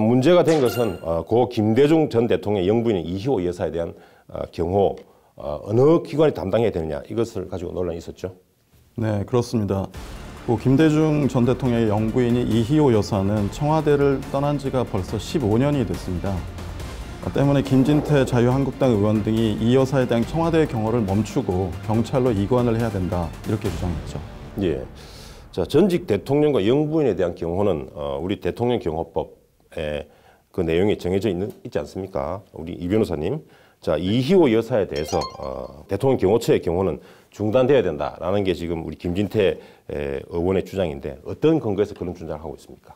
문제가 된 것은 고 김대중 전 대통령의 영부인 이희호 여사에 대한 경호 어느 기관이 담당해야 되느냐 이것을 가지고 논란이 있었죠. 네, 그렇습니다. 고 김대중 전 대통령의 영부인이 이희호 여사는 청와대를 떠난 지가 벌써 15년이 됐습니다. 때문에 김진태 자유한국당 의원 등이 이 여사에 대한 청와대의 경호를 멈추고 경찰로 이관을 해야 된다 이렇게 주장했죠. 예. 자, 전직 대통령과 영부인에 대한 경호는 우리 대통령 경호법에 그 내용이 정해져 있지 않습니까? 우리 이 변호사님. 자, 이희호 여사에 대해서 대통령 경호처의 경호는 중단돼야 된다라는 게 지금 우리 김진태 의원의 주장인데 어떤 근거에서 그런 주장을 하고 있습니까?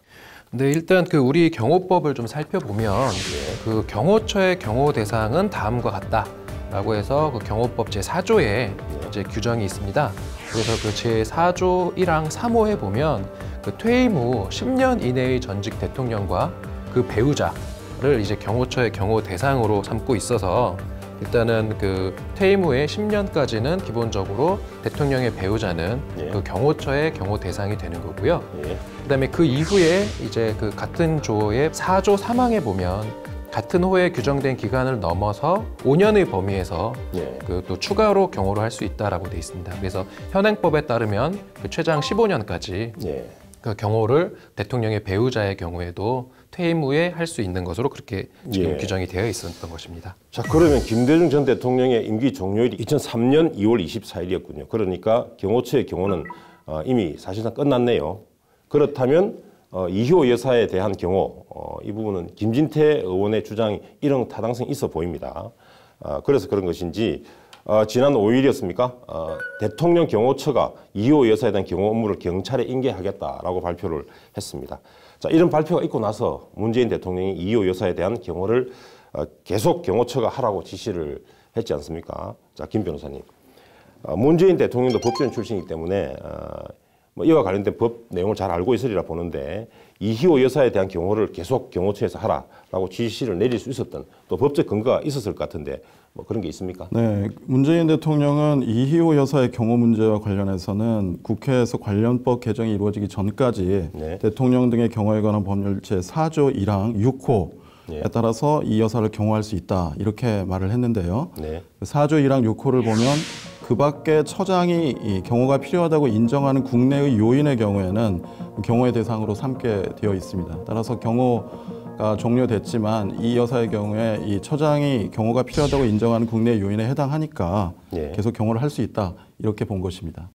네, 일단 그 우리 경호법을 좀 살펴보면 그 경호처의 경호 대상은 다음과 같다라고 해서 그 경호법 제4조에 이제 규정이 있습니다. 그래서 그 제4조 1항 3호에 보면 그 퇴임 후 10년 이내의 전직 대통령과 그 배우자를 이제 경호처의 경호 대상으로 삼고 있어서 일단은 그 퇴임 후에 10년까지는 기본적으로 대통령의 배우자는 그 경호처의 경호 대상이 되는 거고요. 그다음에 그 이후에 이제 그 같은 조의 4조 3항에 보면 같은 호에 규정된 기간을 넘어서 5년의 범위에서 그 또 추가로 경호를 할 수 있다라고 돼 있습니다. 그래서 현행법에 따르면 그 최장 15년까지 그 경호를 대통령의 배우자의 경우에도 퇴임 후에 할 수 있는 것으로 그렇게 지금 규정이 되어 있었던 것입니다. 자, 그러면 김대중 전 대통령의 임기 종료일이 2003년 2월 24일이었군요. 그러니까 경호처의 경호는 이미 사실상 끝났네요. 그렇다면 이희호 여사에 대한 경호, 이 부분은 김진태 의원의 주장이 일렁타당성이 있어 보입니다. 그래서 그런 것인지 지난 5일이었습니까? 대통령 경호처가 이희호 여사에 대한 경호 업무를 경찰에 인계하겠다라고 발표를 했습니다. 자, 이런 발표가 있고 나서 문재인 대통령이 이희호 여사에 대한 경호를 계속 경호처가 하라고 지시를 했지 않습니까? 자, 김 변호사님. 문재인 대통령도 법조인 출신이기 때문에 뭐 이와 관련된 법 내용을 잘 알고 있으리라 보는데 이희호 여사에 대한 경호를 계속 경호처에서 하라라고 지시를 내릴 수 있었던 또 법적 근거가 있었을 것 같은데 뭐 그런 게 있습니까? 네, 문재인 대통령은 이희호 여사의 경호 문제와 관련해서는 국회에서 관련법 개정이 이루어지기 전까지 대통령 등의 경호에 관한 법률 제4조 1항 6호에 따라서 이 여사를 경호할 수 있다 이렇게 말을 했는데요. 4조 1항 6호를 보면 그 밖에 처장이 이 경호가 필요하다고 인정하는 국내의 요인의 경우에는 경호의 대상으로 삼게 되어 있습니다. 따라서 경호가 종료됐지만 이 여사의 경우에 이 처장이 경호가 필요하다고 인정하는 국내 요인에 해당하니까 계속 경호를 할 수 있다 이렇게 본 것입니다.